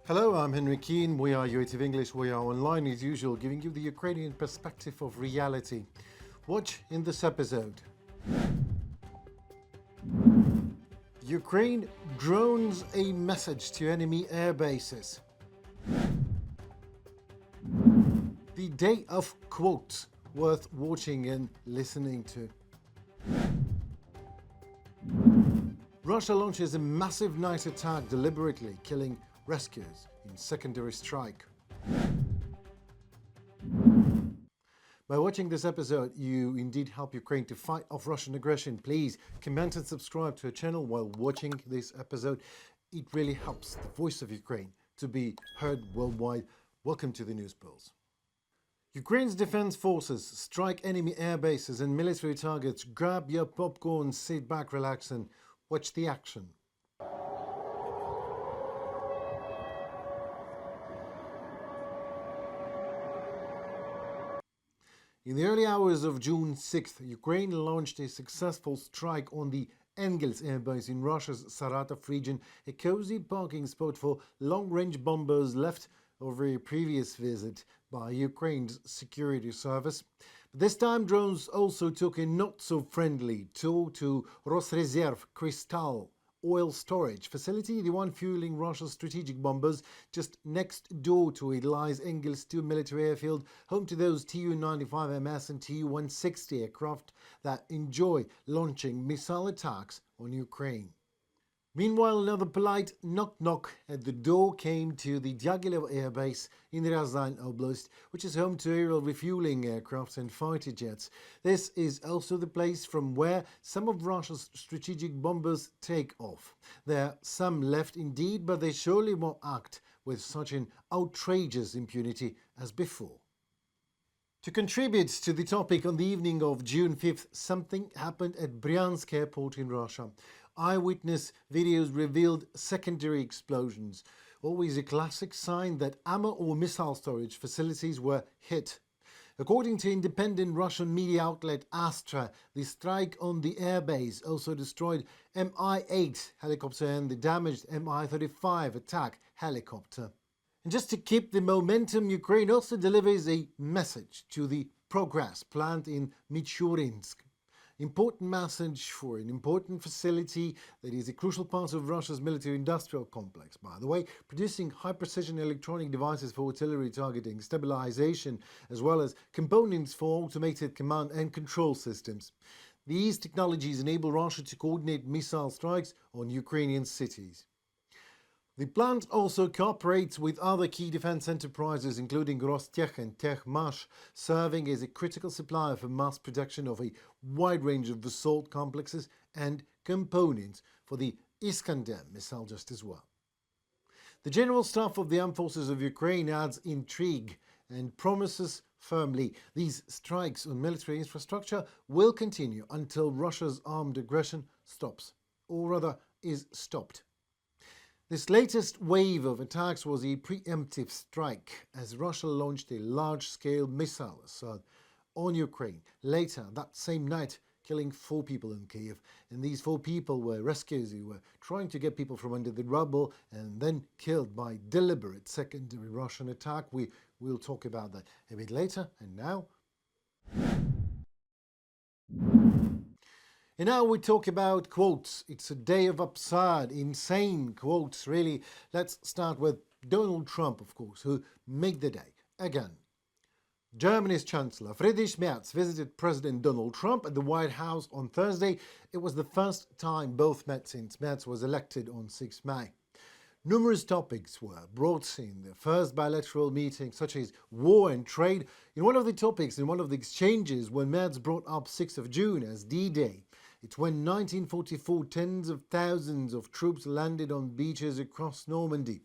Hello, I'm Henry Keane. We are UATV English. We are online as usual, giving you the Ukrainian perspective of reality. Watch in this episode. Ukraine drones a message to enemy air bases. The day of quotes worth watching and listening to. Russia launches a massive night attack deliberately, killing rescuers in secondary strike. By watching this episode, you indeed help Ukraine to fight off Russian aggression. Please comment and subscribe to our channel while watching this episode. It really helps the voice of Ukraine to be heard worldwide. Welcome to the News Pulse. Ukraine's defense forces strike enemy air bases and military targets. Grab your popcorn, sit back, relax, and watch the action. In the early hours of June 6th, Ukraine launched a successful strike on the Engels airbase in Russia's Saratov region, a cozy parking spot for long-range bombers left over a previous visit by Ukraine's security service. But this time, drones also took a not-so-friendly tour to Rosreserv Kristall oil storage facility, the one fueling Russia's strategic bombers. Just next door to it lies Engels 2 military airfield, home to those Tu-95MS and Tu-160 aircraft that enjoy launching missile attacks on Ukraine. Meanwhile, another polite knock-knock at the door came to the Diaghilev Air Base in Ryazan Oblast, which is home to aerial refueling aircraft and fighter jets. This is also the place from where some of Russia's strategic bombers take off. There are some left indeed, but they surely won't act with such an outrageous impunity as before. To contribute to the topic on the evening of June 5th, something happened at Bryansk airport in Russia. Eyewitness videos revealed secondary explosions, always a classic sign that ammo or missile storage facilities were hit. According to independent Russian media outlet Astra, the strike on the airbase also destroyed Mi-8 helicopter and the damaged Mi-35 attack helicopter. And just to keep the momentum, Ukraine also delivers a message to the progress plant in Michurinsk. Important message for an important facility that is a crucial part of Russia's military-industrial complex, by the way, producing high-precision electronic devices for artillery targeting, stabilization, as well as components for automated command and control systems. These technologies enable Russia to coordinate missile strikes on Ukrainian cities. The plant also cooperates with other key defense enterprises, including Rostech and Techmash, serving as a critical supplier for mass production of a wide range of assault complexes and components for the Iskander missile just as well. The General Staff of the Armed Forces of Ukraine adds intrigue and promises firmly these strikes on military infrastructure will continue until Russia's armed aggression stops, or rather is stopped. This latest wave of attacks was a preemptive strike as Russia launched a large-scale missile assault on Ukraine later that same night, killing 4 people in Kyiv. And these 4 people were rescuers who were trying to get people from under the rubble and then killed by deliberate secondary Russian attack. We'll talk about that a bit later. And now... And now we talk about quotes. It's a day of absurd, insane quotes, really. Let's start with Donald Trump, of course, who made the day again. Germany's Chancellor Friedrich Merz visited President Donald Trump at the White House on Thursday. It was the first time both met since Merz was elected on 6 May. Numerous topics were brought in the first bilateral meeting, such as war and trade. In one of the topics, in one of the exchanges, when Merz brought up 6th of June as D-Day, it's when 1944 tens of thousands of troops landed on beaches across Normandy,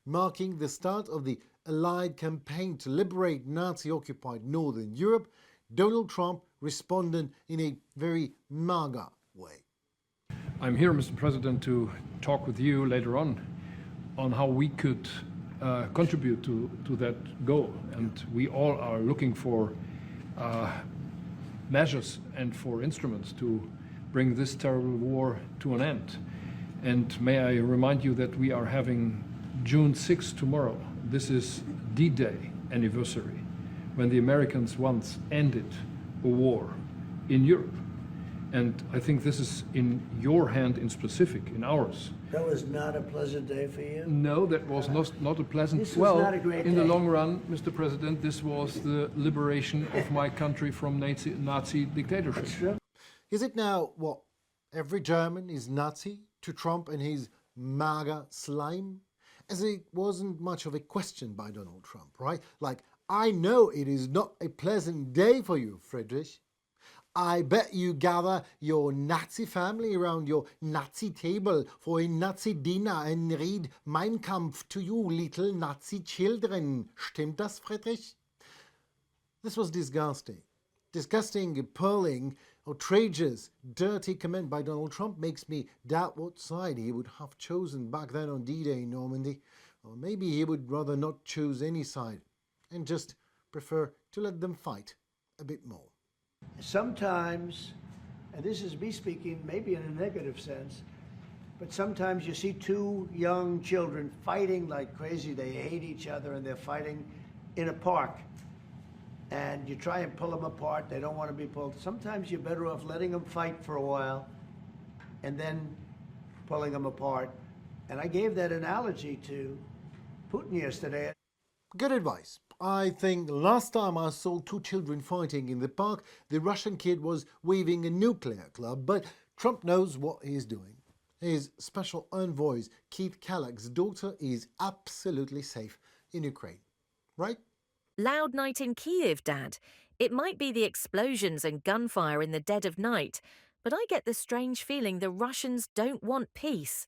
marking the start of the Allied campaign to liberate Nazi-occupied Northern Europe. Donald Trump responded in a very MAGA way. I'm here, Mr. President, to talk with you later on how we could contribute to that goal. And we all are looking for measures and for instruments to bring this terrible war to an end. And may I remind you that we are having June 6th, tomorrow, this is D-Day anniversary, when the Americans once ended a war in Europe. And I think this is in your hand in specific, in ours. That was not a pleasant day for you? No, that was not a pleasant... This was not a great in the day. long run, Mr. President, this was the liberation of my country from Nazi dictatorship. That's true. Is it now, what, every German is Nazi to Trump and his MAGA slime? As it wasn't much of a question by Donald Trump, right? Like, I know it is not a pleasant day for you, Friedrich. I bet you gather your Nazi family around your Nazi table for a Nazi dinner and read Mein Kampf to you, little Nazi children. Stimmt das, Friedrich? This was disgusting. Disgusting, appalling, outrageous, dirty comment by Donald Trump makes me doubt what side he would have chosen back then on D-Day in Normandy. Or maybe he would rather not choose any side and just prefer to let them fight a bit more. Sometimes, and this is me speaking maybe in a negative sense, but sometimes you see two young children fighting like crazy. They hate each other and they're fighting in a park. And you try and pull them apart. They don't want to be pulled. Sometimes you're better off letting them fight for a while and then pulling them apart. And I gave that analogy to Putin yesterday. Good advice. I think last time I saw two children fighting in the park, the Russian kid was waving a nuclear club, but Trump knows what he's doing. His special envoy's Keith Kellogg's daughter is absolutely safe in Ukraine, right? Loud night in Kyiv, Dad. It might be the explosions and gunfire in the dead of night, but I get the strange feeling the Russians don't want peace.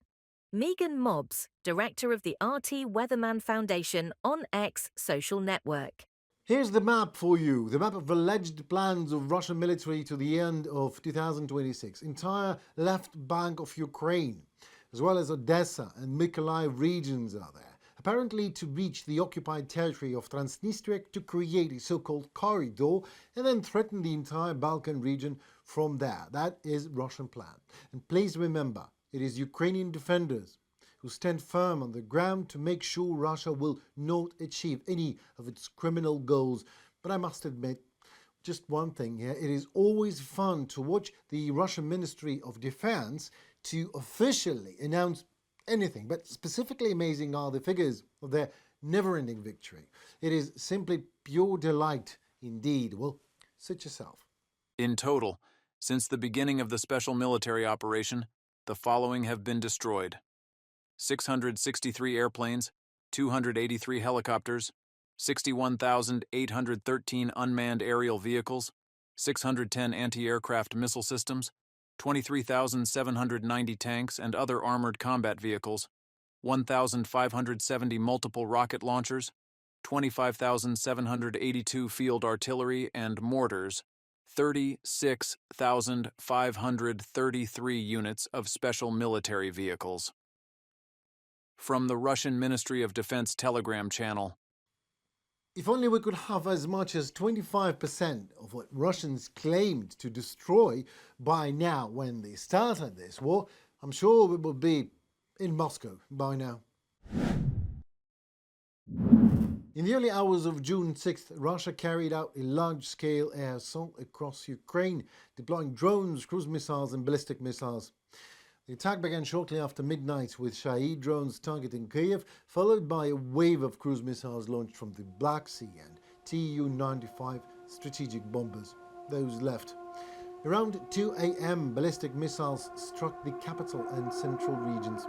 Megan Mobbs, director of the RT Weatherman Foundation on X social network. Here's the map for you, the map of alleged plans of Russian military to the end of 2026. Entire left bank of Ukraine, as well as Odessa and Mykolaiv regions are there. Apparently to reach the occupied territory of Transnistria to create a so-called corridor and then threaten the entire Balkan region from there. That is Russian plan. And please remember, it is Ukrainian defenders who stand firm on the ground to make sure Russia will not achieve any of its criminal goals. But I must admit, just one thing here, it is always fun to watch the Russian Ministry of Defense to officially announce anything, but specifically amazing are the figures of their never-ending victory. It is simply pure delight indeed. Well, sit yourself. In total, since the beginning of the special military operation, the following have been destroyed: 663 airplanes, 283 helicopters, 61,813 unmanned aerial vehicles, 610 anti-aircraft missile systems, 23,790 tanks and other armored combat vehicles, 1,570 multiple rocket launchers, 25,782 field artillery and mortars, 36,533 units of special military vehicles. From the Russian Ministry of Defense Telegram channel. If only we could have as much as 25% of what Russians claimed to destroy by now when they started this war, I'm sure we would be in Moscow by now. In the early hours of June 6th, Russia carried out a large-scale air assault across Ukraine, deploying drones, cruise missiles and ballistic missiles. The attack began shortly after midnight with Shahed drones targeting Kyiv, followed by a wave of cruise missiles launched from the Black Sea and Tu-95 strategic bombers, those left. Around 2 a.m., ballistic missiles struck the capital and central regions.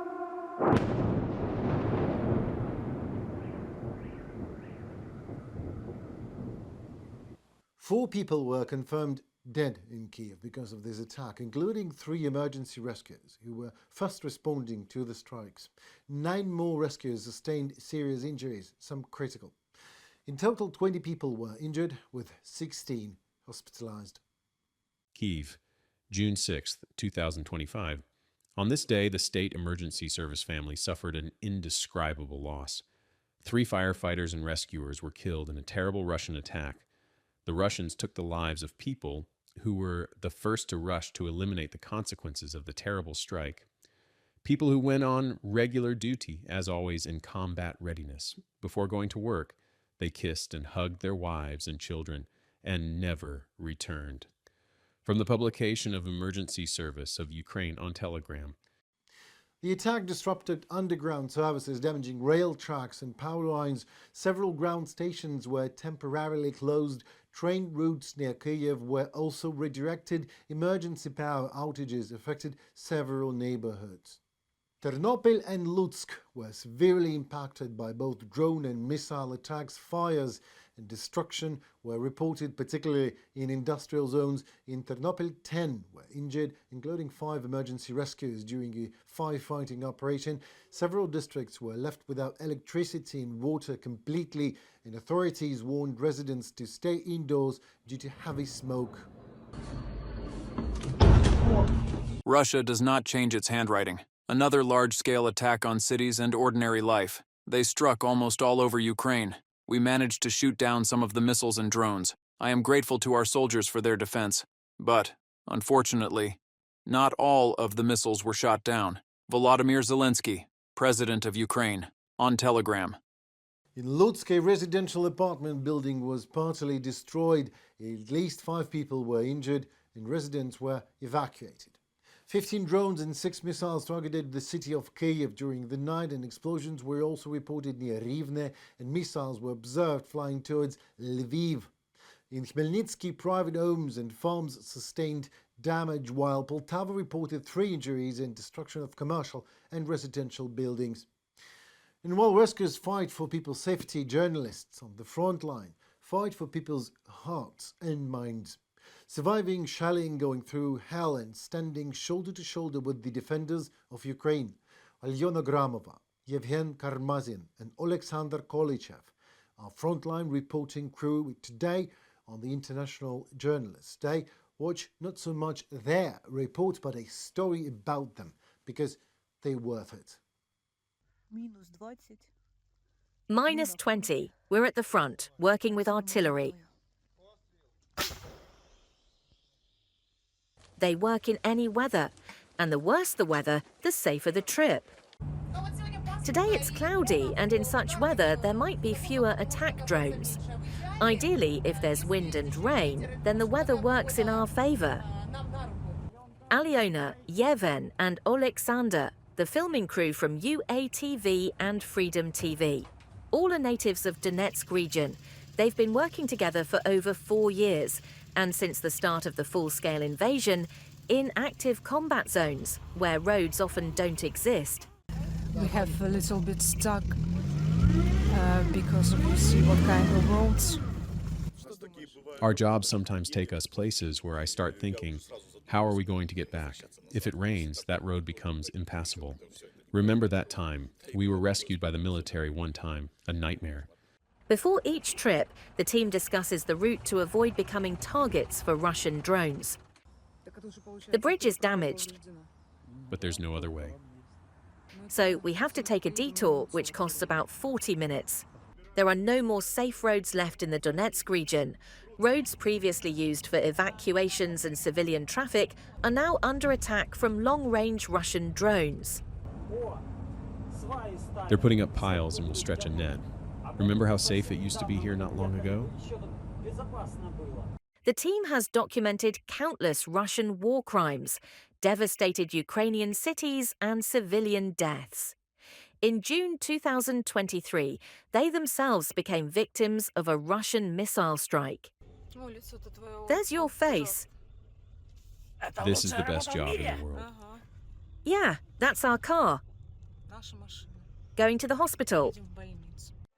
Four people were confirmed dead in Kyiv because of this attack, including 3 emergency rescuers who were first responding to the strikes. 9 more rescuers sustained serious injuries, some critical. In total, 20 people were injured, with 16 hospitalized. Kyiv, June 6, 2025. On this day, the State Emergency Service family suffered an indescribable loss. 3 firefighters and rescuers were killed in a terrible Russian attack. The Russians took the lives of people who were the first to rush to eliminate the consequences of the terrible strike. People who went on regular duty, as always in combat readiness. Before going to work, they kissed and hugged their wives and children and never returned. From the publication of Emergency Service of Ukraine on Telegram. The attack disrupted underground services, damaging rail tracks and power lines. Several ground stations were temporarily closed. Train routes near Kyiv were also redirected. Emergency power outages affected several neighborhoods. Ternopil and Lutsk were severely impacted by both drone and missile attacks. Fires and destruction were reported, particularly in industrial zones. In Ternopil, 10 were injured, including 5 emergency rescues during a firefighting operation. Several districts were left without electricity and water completely, and authorities warned residents to stay indoors due to heavy smoke. Russia does not change its handwriting. Another large-scale attack on cities and ordinary life. They struck almost all over Ukraine. We managed to shoot down some of the missiles and drones. I am grateful to our soldiers for their defense. But, unfortunately, not all of the missiles were shot down. Volodymyr Zelenskyy, President of Ukraine, on Telegram. In Lutsk, a residential apartment building was partially destroyed. At least 5 people were injured and residents were evacuated. 15 drones and 6 missiles targeted the city of Kyiv during the night, and explosions were also reported near Rivne, and missiles were observed flying towards Lviv. In Khmelnytsky, private homes and farms sustained damage, while Poltava reported 3 injuries and destruction of commercial and residential buildings. And while rescuers fight for people's safety, journalists on the front line fight for people's hearts and minds. Surviving shelling, going through hell and standing shoulder to shoulder with the defenders of Ukraine, Alyona Gramova, Yevhen Karmazin and Alexander Kolichev, our Frontline reporting crew today on the International Journalists' Day. Watch not so much their report, but a story about them, because they're worth it. Minus 20. We're at the front, working with artillery. They work in any weather, and the worse the weather, the safer the trip. Today it's cloudy, and in such weather there might be fewer attack drones. Ideally, if there's wind and rain, then the weather works in our favor. Alyona, Yevhen and Alexander, the filming crew from UATV and Freedom TV. All are natives of Donetsk region. They've been working together for over 4 years, and since the start of the full-scale invasion, in active combat zones, where roads often don't exist. We have a little bit stuck because we see what kind of roads. Our jobs sometimes take us places where I start thinking, how are we going to get back? If it rains, that road becomes impassable. Remember that time. We were rescued by the military one time, a nightmare. Before each trip, the team discusses the route to avoid becoming targets for Russian drones. The bridge is damaged, But there's no other way. so we have to take a detour, which costs about 40 minutes. There are no more safe roads left in the Donetsk region. Roads previously used for evacuations and civilian traffic are now under attack from long-range Russian drones. They're putting up piles and will stretch a net. Remember how safe it used to be here not long ago? The team has documented countless Russian war crimes, devastated Ukrainian cities and civilian deaths. In June 2023, they themselves became victims of a Russian missile strike. There's your face. This is the best job in the world. Yeah, that's our car. Going to the hospital.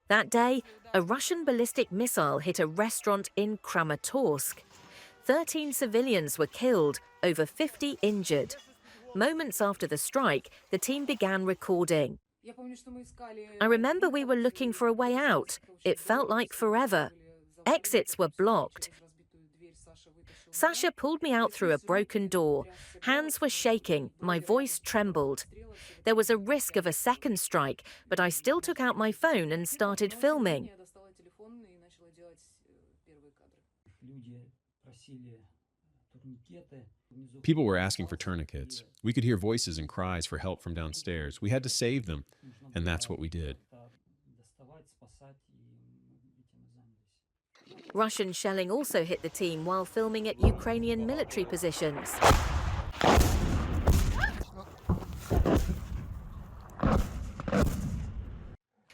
That day, a Russian ballistic missile hit a restaurant in Kramatorsk. 13 civilians were killed, over 50 injured. Moments after the strike, the team began recording. I remember we were looking for a way out. It felt like forever. Exits were blocked. Sasha pulled me out through a broken door. Hands were shaking, my voice trembled. There was a risk of a second strike, but I still took out my phone and started filming. People were asking for tourniquets. We could hear voices and cries for help from downstairs. We had to save them, and that's what we did. Russian shelling also hit the team while filming at Ukrainian military positions.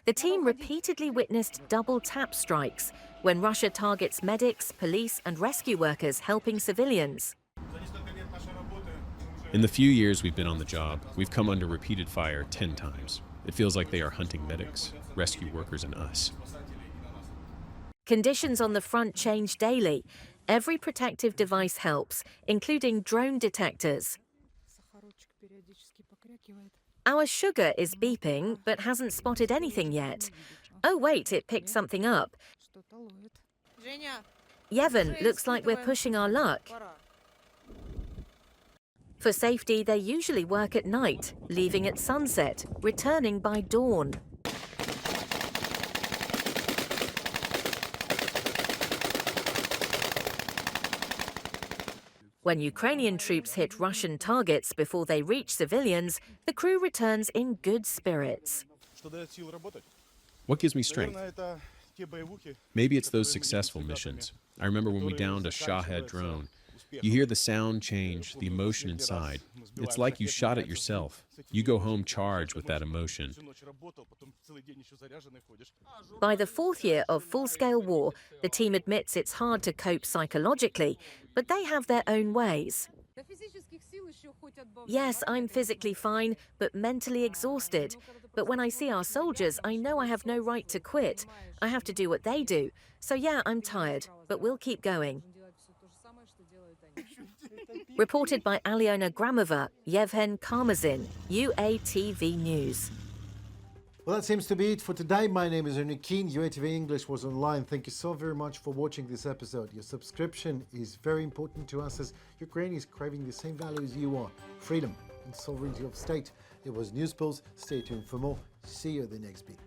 The team repeatedly witnessed double tap strikes when Russia targets medics, police, and rescue workers helping civilians. In the few years we've been on the job, we've come under repeated fire 10 times. It feels like they are hunting medics, rescue workers, and us. Conditions on the front change daily. Every protective device helps, including drone detectors. Our sugar is beeping, but hasn't spotted anything yet. Oh wait, it picked something up. Yevon, looks like we're pushing our luck. For safety, they usually work at night, leaving at sunset, returning by dawn. When Ukrainian troops hit Russian targets before they reach civilians, the crew returns in good spirits. What gives me strength? Maybe it's those successful missions. I remember when we downed a Shahed drone. You hear the sound change, the emotion inside. It's like you shot it yourself. You go home charged with that emotion. By the fourth year of full-scale war, the team admits it's hard to cope psychologically, but they have their own ways. Yes, I'm physically fine, but mentally exhausted. But when I see our soldiers, I know I have no right to quit. I have to do what they do. So yeah, I'm tired, but we'll keep going. Reported by Alyona Gramova, Yevhen Karmazin, UATV News. Well, that seems to be it for today. My name is Rivne. UATV English was online. Thank you so very much for watching this episode. Your subscription is very important to us as Ukraine is craving the same values you are: freedom and sovereignty of state. It was News Pulse. Stay tuned for more. See you at the next beat.